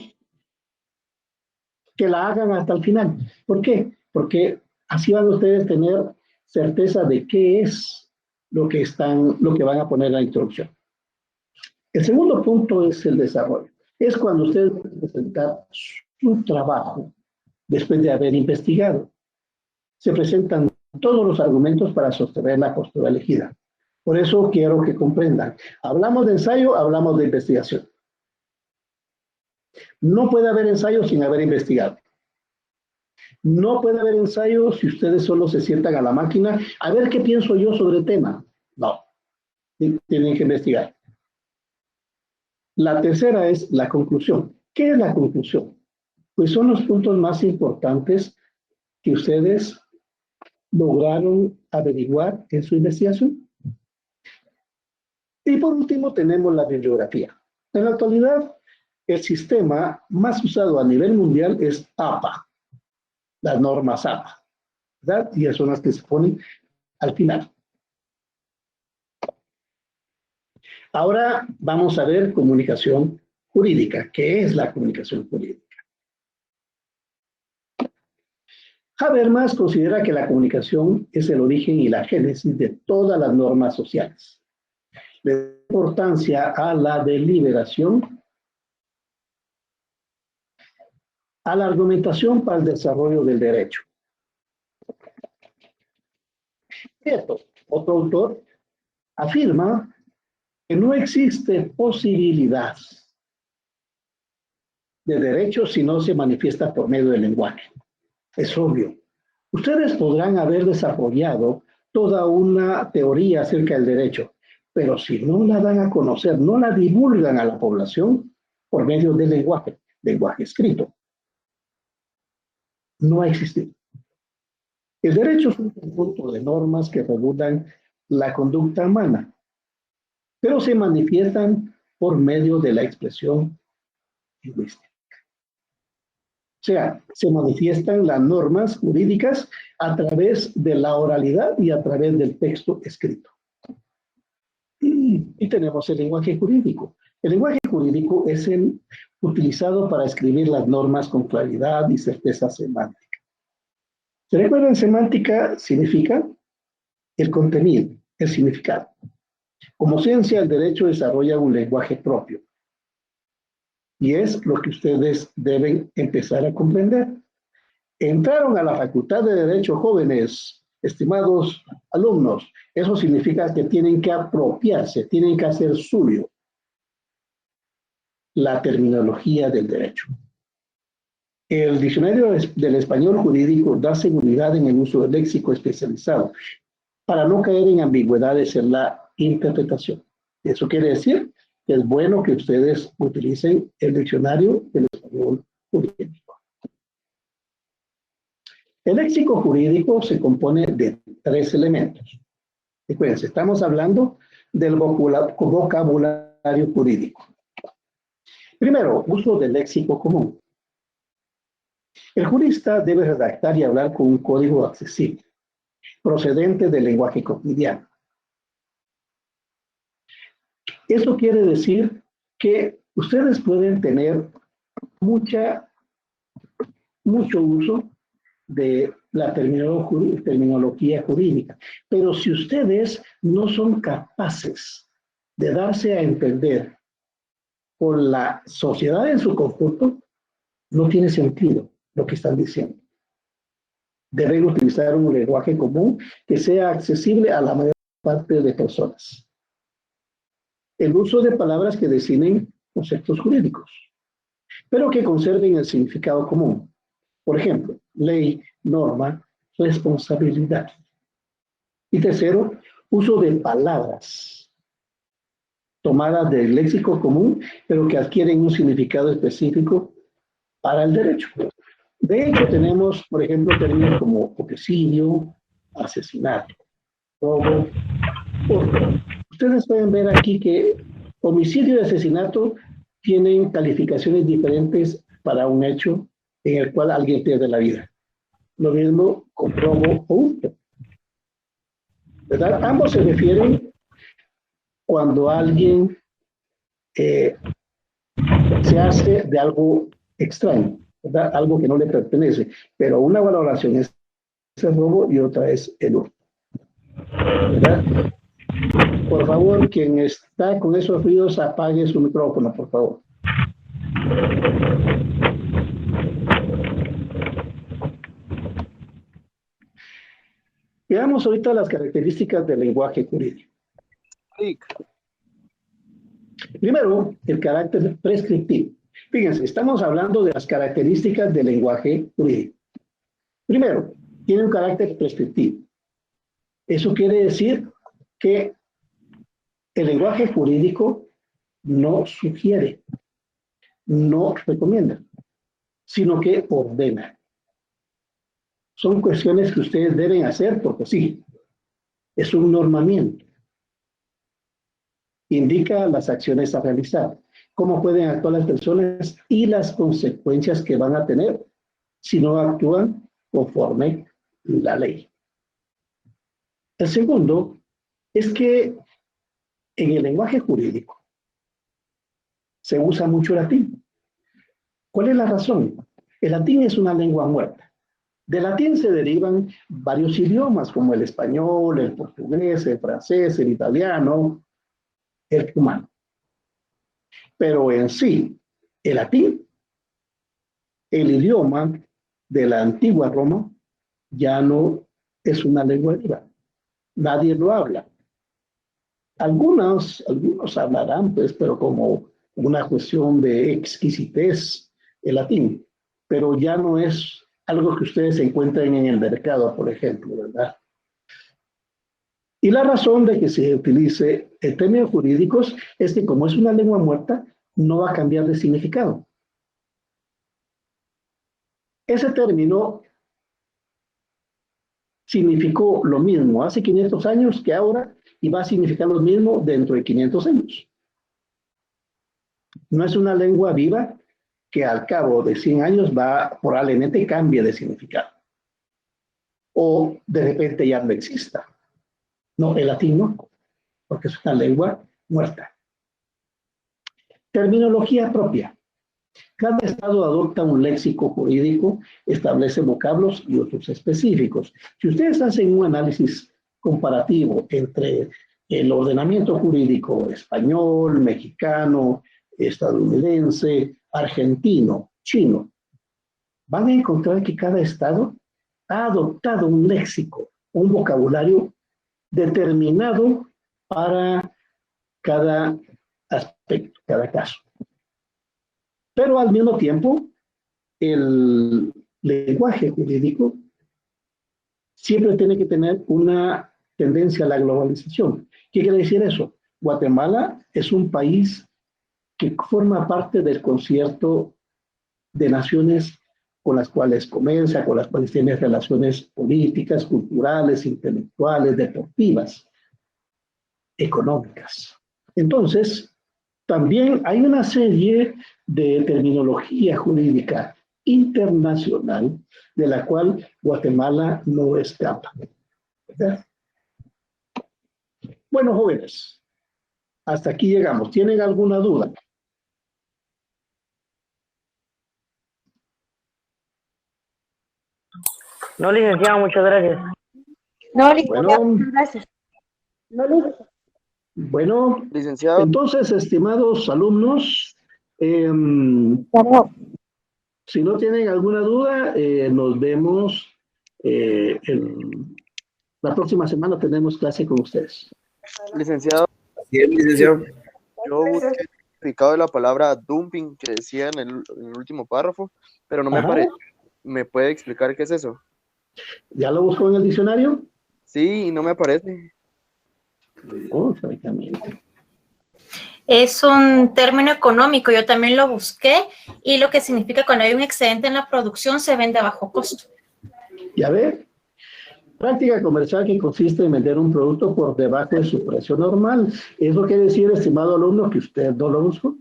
Que la hagan hasta el final. ¿Por qué? Porque así van ustedes a tener certeza de qué es lo que van a poner en la introducción. El segundo punto es el desarrollo. Es cuando ustedes van a presentar su trabajo después de haber investigado. Se presentan todos los argumentos para sostener la postura elegida. Por eso quiero que comprendan. Hablamos de ensayo, hablamos de investigación. No puede haber ensayo sin haber investigado. No puede haber ensayo si ustedes solo se sientan a la máquina a ver qué pienso yo sobre el tema. No. Tienen que investigar. La tercera es la conclusión. ¿Qué es la conclusión? Pues son los puntos más importantes que ustedes lograron averiguar en su investigación. Y por último tenemos la bibliografía. En la actualidad, el sistema más usado a nivel mundial es APA, las normas APA, ¿verdad? Y son las que se ponen al final. Ahora vamos a ver comunicación jurídica. ¿Qué es la comunicación jurídica? Habermas considera que la comunicación es el origen y la génesis de todas las normas sociales. Le da importancia a la deliberación, a la argumentación para el desarrollo del derecho. Cierto, otro autor afirma que no existe posibilidad de derecho si no se manifiesta por medio del lenguaje. Es obvio. Ustedes podrán haber desarrollado toda una teoría acerca del derecho, pero si no la dan a conocer, no la divulgan a la población por medio del lenguaje escrito, no ha existido. El derecho es un conjunto de normas que regulan la conducta humana, pero se manifiestan por medio de la expresión lingüística. O sea, se manifiestan las normas jurídicas a través de la oralidad y a través del texto escrito. Y tenemos el lenguaje jurídico. El lenguaje jurídico es el utilizado para escribir las normas con claridad y certeza semántica. ¿Se recuerdan? Semántica significa el contenido, el significado. Como ciencia, el derecho desarrolla un lenguaje propio. Y es lo que ustedes deben empezar a comprender. Entraron a la Facultad de Derecho jóvenes, estimados alumnos. Eso significa que tienen que apropiarse, tienen que hacer suyo la terminología del derecho. El diccionario del español jurídico da seguridad en el uso del léxico especializado para no caer en ambigüedades en la interpretación. Eso quiere decir que es bueno que ustedes utilicen el diccionario del español jurídico. El léxico jurídico se compone de 3 elementos. Recuerden, estamos hablando del vocabulario jurídico. Primero, uso del léxico común. El jurista debe redactar y hablar con un código accesible, procedente del lenguaje cotidiano. Eso quiere decir que ustedes pueden tener mucho uso de la terminología jurídica, pero si ustedes no son capaces de darse a entender por la sociedad en su conjunto, no tiene sentido lo que están diciendo. Deben utilizar un lenguaje común que sea accesible a la mayor parte de personas. El uso de palabras que designen conceptos jurídicos, pero que conserven el significado común. Por ejemplo, ley, norma, responsabilidad. Y tercero, uso de palabras tomadas del léxico común, pero que adquieren un significado específico para el derecho. De hecho, tenemos, por ejemplo, términos como homicidio, asesinato, robo, hurto. Ustedes pueden ver aquí que homicidio y asesinato tienen calificaciones diferentes para un hecho en el cual alguien pierde la vida. Lo mismo con robo o hurto, ¿verdad? Ambos se refieren cuando alguien se hace de algo extraño, ¿verdad? Algo que no le pertenece, pero una valoración es el robo y otra es el hurto, ¿verdad? Por favor, quien está con esos ruidos, apague su micrófono, por favor. Veamos ahorita las características del lenguaje jurídico. Primero, el carácter prescriptivo. Fíjense, estamos hablando de las características del lenguaje jurídico. Primero, tiene un carácter prescriptivo. Eso quiere decir que el lenguaje jurídico no sugiere, no recomienda, sino que ordena. Son cuestiones que ustedes deben hacer porque sí, es un normamiento. Indica las acciones a realizar, cómo pueden actuar las personas y las consecuencias que van a tener si no actúan conforme la ley. El segundo es que en el lenguaje jurídico se usa mucho latín. ¿Cuál es la razón? El latín es una lengua muerta. Del latín se derivan varios idiomas como el español, el portugués, el francés, el italiano, el rumano. Pero en sí, el latín, el idioma de la antigua Roma, ya no es una lengua viva. Nadie lo habla. Algunos hablarán, pues, pero como una cuestión de exquisitez, el latín. Pero ya no es algo que ustedes encuentren en el mercado, por ejemplo, ¿verdad? Y la razón de que se utilice en términos jurídicos es que como es una lengua muerta, no va a cambiar de significado. Ese término significó lo mismo hace 500 años que ahora y va a significar lo mismo dentro de 500 años. No es una lengua viva que al cabo de 100 años probablemente cambie de significado. O de repente ya no exista. No, el latín no, porque es una lengua muerta. Terminología propia. Cada estado adopta un léxico jurídico, establece vocablos y otros específicos. Si ustedes hacen un análisis comparativo entre el ordenamiento jurídico español, mexicano, estadounidense, argentino, chino, van a encontrar que cada estado ha adoptado un léxico, un vocabulario determinado para cada aspecto, cada caso. Pero al mismo tiempo, el lenguaje jurídico siempre tiene que tener una tendencia a la globalización. ¿Qué quiere decir eso? Guatemala es un país que forma parte del concierto de naciones con las cuales comienza, con las cuales tiene relaciones políticas, culturales, intelectuales, deportivas, económicas. Entonces, también hay una serie de terminología jurídica internacional de la cual Guatemala no escapa. ¿Verdad? Bueno, jóvenes, hasta aquí llegamos. ¿Tienen alguna duda? No, licenciado, muchas gracias. No, licenciado, Bueno, muchas gracias. No, licenciado. Bueno, Licenciado. entonces, estimados alumnos, si no tienen alguna duda, nos vemos la próxima semana. Tenemos clase con ustedes. Licenciado. Sí, licenciado. Yo busqué el significado de la palabra dumping que decía en el último párrafo, pero no me Ajá. aparece. ¿Me puede explicar qué es eso? ¿Ya lo buscó en el diccionario? Sí, y no me aparece. Oh, francamente. Es un término económico, yo también lo busqué, y lo que significa cuando hay un excedente en la producción se vende a bajo costo. Ya ve, práctica comercial que consiste en vender un producto por debajo de su precio normal. ¿Eso quiere decir, estimado alumno, que usted no lo buscó?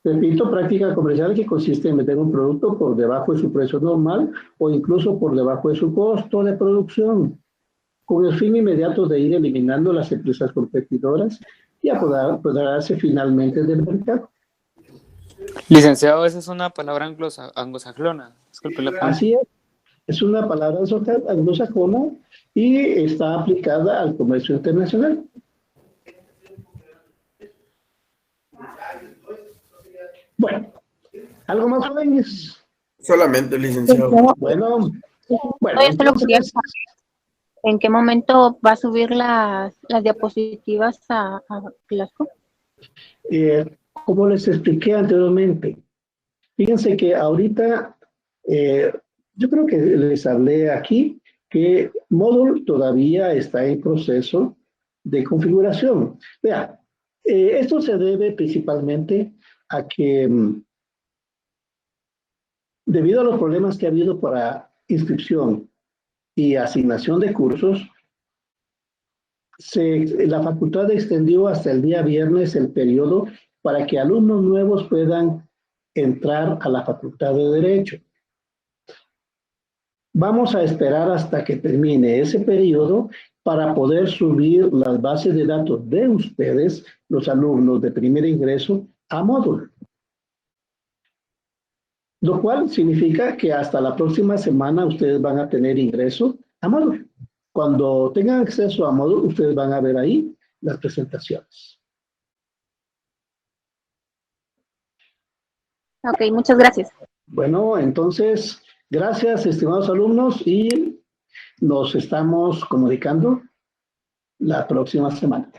Repito, práctica comercial que consiste en vender un producto por debajo de su precio normal o incluso por debajo de su costo de producción, con el fin inmediato de ir eliminando las empresas competidoras y apoderarse finalmente del mercado. Licenciado, esa es una palabra anglosajona. Disculpe la palabra. Así es una palabra anglosajona y está aplicada al comercio internacional. Bueno, ¿algo más, jóvenes? Solamente, licenciado. Bueno, Yo solo quería saber en qué momento va a subir las diapositivas a Clasco. Como les expliqué anteriormente, fíjense que ahorita, yo creo que les hablé aquí, que Moodle todavía está en proceso de configuración. Vean, esto se debe principalmente a que, debido a los problemas que ha habido para inscripción y asignación de cursos, la facultad extendió hasta el día viernes el periodo para que alumnos nuevos puedan entrar a la facultad de Derecho. Vamos a esperar hasta que termine ese periodo para poder subir las bases de datos de ustedes, los alumnos de primer ingreso, a Moodle. Lo cual significa que hasta la próxima semana ustedes van a tener ingreso a Moodle. Cuando tengan acceso a Moodle, ustedes van a ver ahí las presentaciones. Ok, muchas gracias. Bueno, entonces, gracias, estimados alumnos, y nos estamos comunicando la próxima semana.